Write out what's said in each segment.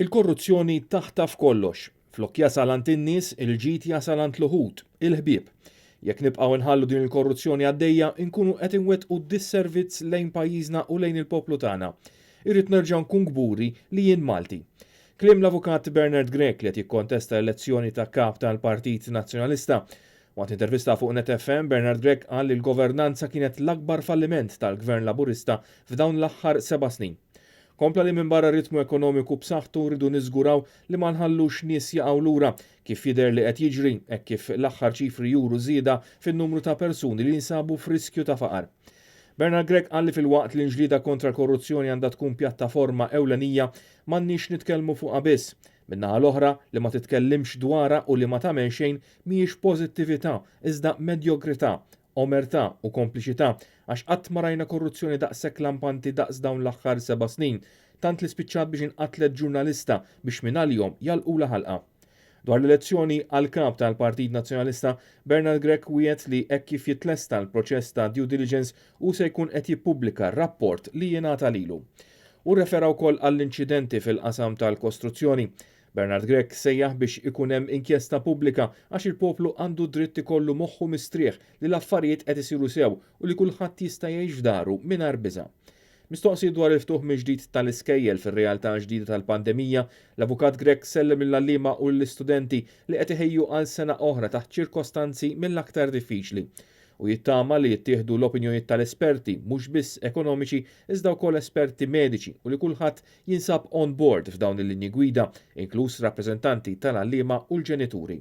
Il-korruzzjoni taħtaf kollox. Flok jasalant in-nies, il-ġid jasalant l-uħud, il-ħbieb. Jekk nibqgħu nħallu din il-korruzzjoni għaddejja, inkunu qed inwettqu disservizz lejn pajjiżna u lejn il-poplu tagħna. Irrid nerġa' nkun gburi li jien Malti. Kliem l-avukat Bernard Grek li qed jikkontesta l-elezzjoni ta' kap tal-Partit Nazzjonalista. Waqt intervista fuq Net FM, Bernard Grek qal li l-governanza kienet l-akbar falliment tal-Gvern Laburista f'dawn l-aħħar 7 snin. Kompla li minn barra ritmu ekonomiku b'saħħtu rridu niżguraw li ma nħallux nies jaqgħu lura kif jidher li qed jiġri hekk kif l-aħħar ċifri juru żieda fin-numru ta' persuni li jinsabu f'riskju ta' faqar. Bernard Grek qal li fil-waqt li l-ġlieda kontra korruzzjoni għandha tkun pjattaforma ewlenija m'għandniex nitkellmu fuqha biss. Min-naħa l-oħra li ma titkellimx dwarha u li ma tagħmel xejn mhijiex pożittività iżda medjokrità, omertà u kompliċità għax qatt ma rajna korruzzjoni daqshekk lampanti daqs dawn l-aħħar 7 snin, tant li spiċċat biex inqatlet ġurnalista biex minn għalihom jalqula ħalqa. Dwar l-elezzjoni għal kap tal-Partit Nazzjonalista, Bernard Grek wiegħed li hekk kif jitlesta l-proċess ta' due diligence u se jkun qed jippubblika rapport li jingħata lilu. U refera wkoll għall-inċidenti fil-qasam tal-kostruzzjoni. Bernard Grek sejjaħ biex ikun hemm inkjesta pubblika għax il-poplu għandu dritt ikollu moħħu mistrieħ li l-affarijiet qed isiru sew u li kulħadd jista' jgħix f'daru mingħajr biża'. Mistoqsi dwar il-ftuħ mill-ġdid tal-iskejjel fir-realtà ġdida tal-pandemija, l-avukat Grek sellem lill-għalliema u l-istudenti li qed iħejju għal sena oħra taħt ċirkostanzi mill-aktar diffiċli. U jittama li jittieħdu l-opinjonijiet tal-esperti mhux biss ekonomiċi iżda wkoll esperti mediċi u li kulħadd jinsab on board f'dawn il-linji gwida, inkluż rappreżentanti tal-għalliema u l-ġenituri.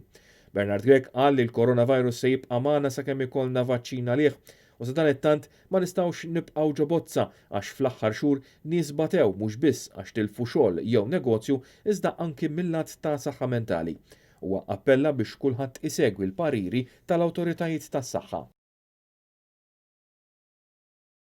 Bernard Grek qal li l-coronavirus se jibqa' magħna sakemm ikollna vaċċina għalih u sa dan it-tant ma nistgħux nibqgħu ġobozza għax fl-aħħar xhur nies batew mhux biss għax tilfu xogħol jew negozju iżda anki mill-lat ta' saħħa mentali. Huwa appella biex kulħadd isegwi l-pariri tal-awtoritajiet tas-saħħa.